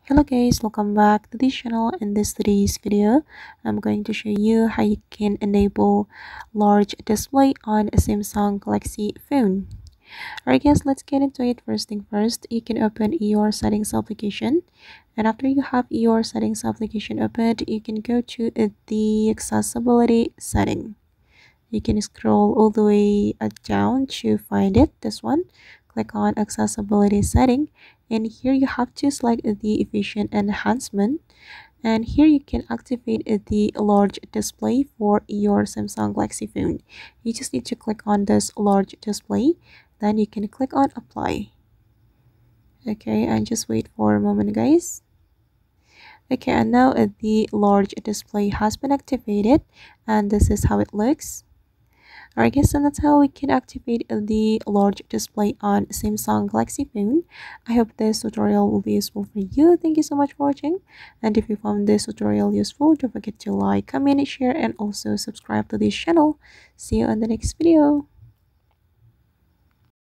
Hello guys, welcome back to this channel. In today's video, I'm going to show you how you can enable large display on a Samsung Galaxy phone. Alright guys, let's get into it. First thing first, you can open your settings application, and after you have your settings application opened, you can go to the accessibility setting. You can scroll all the way down to find it, this one. Click on accessibility setting, and here you have to select the efficient enhancement, and here you can activate the large display for your Samsung Galaxy phone. You just need to click on this large display, then you can click on apply. Okay, and just wait for a moment guys. Okay, and now the large display has been activated, and this is how it looks. Alright guys, and that's how we can activate the large display on Samsung Galaxy phone. I hope this tutorial will be useful for you. Thank you so much for watching, and if you found this tutorial useful, don't forget to like, comment, share, and also subscribe to this channel. See you on the next video.